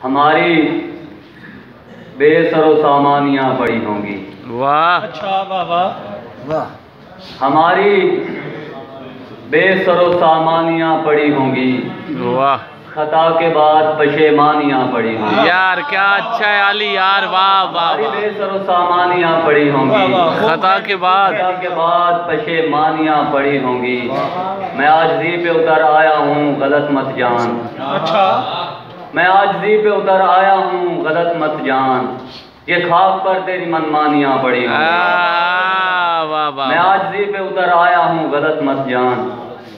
ہماری بے سر و سامانیاں پڑی ہوں گی. واہ اچھا واہ واہ واہ. ہماری بے سر و سامانیاں پڑی ہوں گی. واہ خطا کے بعد پشیمانیاں پڑی ہوں گی. یار کیا اچھا ہے علی یار. واہ واہ ہماری واہ. بے سر و سامانیاں پڑی ہوں گی. خطا کے بعد پشیمانیاں پڑی ہوں گی. میں عاجزی پہ اتر آیا ہوں غلط مت جان. اچھا میں عاجزی پہ اتر آیا ہوں غلط مت جان. یہ خاک پر تیری منمانیاں پڑی ہوں گی. واہ واہ. میں عاجزی پہ اتر آیا ہوں غلط مت جان.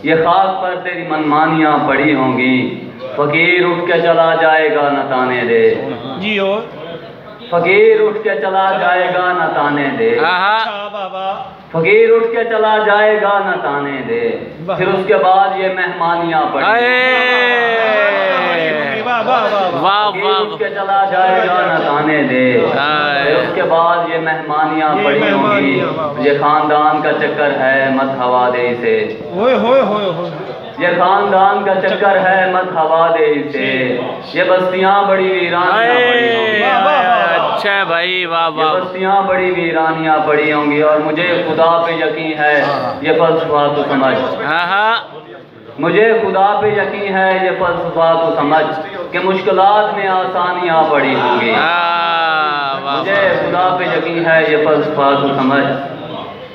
یہ خاک پر تیری منمانیاں پڑی ہوں گی. فقیر اٹھ کے چلا جائے گا نہ تانے دے. جی اور فقیر اٹھ کے چلا جائے گا نہ تانے دے. اچھا واہ واہ. فقیر اٹھ کے چلا جائے گا نہ تانے دے. پھر اس کے بعد یہ مہمانیاں پڑی واہ واہ فقیر واہ. اٹھ کے چلا جائے گا نہ تانے دے. پھر اس کے بعد یہ مہمانیاں پڑی ہوں گی. یہ خاندان کا چکر ہے مت ہوا دے اسے. ہوئے ہوئے ہوئے ہوئے. یہ خاندان کا چکر ہے مت ہوا دے اسے. یہ بستیاں بڑی ویرانیاں پڑی ہوں گی. اچھا ہے بھائی. واہ یہ واہ. بستیاں بڑی ویرانیاں پڑی ہوں گی. اور مجھے خدا پہ یقین ہے یہ فلسفہ تو سمجھ. مجھے خدا پہ یقین ہے یہ فلسفہ تو سمجھ کہ مشکلات میں آسانیاں پڑی ہوں گی. مجھے خدا پہ یقین ہے یہ فلسفہ تو سمجھ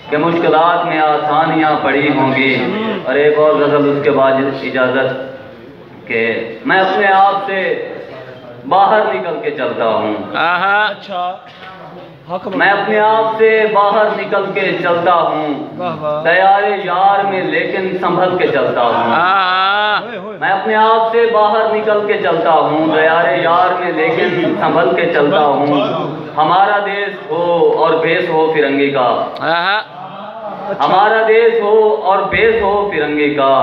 کہ مشکلات میں آسانیاں پڑی ہوں گی. اور ایک اور غزل اس کے بعد اجازت کہ میں اپنے آپ سے باہر نکل کے چلتا ہوں. اچھا میں اپنے آپ سے باہر نکل کے چلتا ہوں. دیار یار میں لیکن سنبھل کے چلتا ہوں. میں اپنے آپ سے باہر نکل کے چلتا ہوں. دیار یار میں لیکن سنبھل کے چلتا ہوں. ہمارا دیش ہو اور بیس ہو فرنگی کا. ہمارا دیش ہو اور بیس ہو فرنگی کا.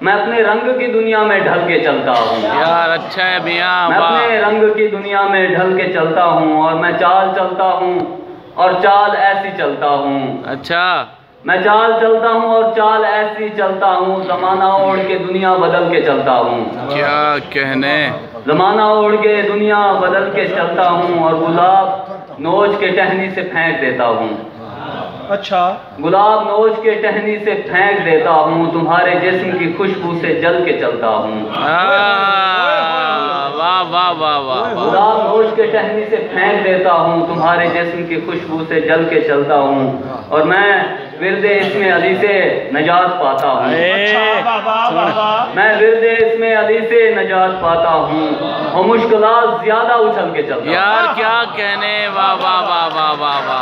میں اپنے رنگ کی دنیا میں ڈھل کے چلتا ہوں. یار اچھا ہے میاں. میں اپنے رنگ کی دنیا میں ڈھل کے چلتا ہوں. اور میں چال چلتا ہوں اور چال ایسی چلتا ہوں. اچھا. میں چال چلتا ہوں اور چال ایسی چلتا ہوں. زمانہ اوڑھ کے دنیا بدل کے چلتا ہوں. کیا کہنے. زمانہ اوڑھ کے دنیا بدل کے چلتا ہوں. اور گلاب نوچ کے ٹہنی سے پھینک دیتا ہوں. اچھا. گلاب نوچ کے ٹہنی سے پھینک دیتا ہوں. تمہارے جسم کی خوشبو سے جل کے چلتا ہوں. واہ واہ واہ واہ. گلاب نوچ کے ٹہنی سے پھینک دیتا ہوں. تمہارے جسم کی خوشبو سے جل کے چلتا ہوں. اور میں ورد اسم علی سے نجات پاتا ہوں. میں ورد اسم علی سے نجات پاتا ہوں. اور مشکلات زیادہ اچھل کے چلتا ہوں. یار کیا کہنے. واہ واہ واہ واہ واہ واہ.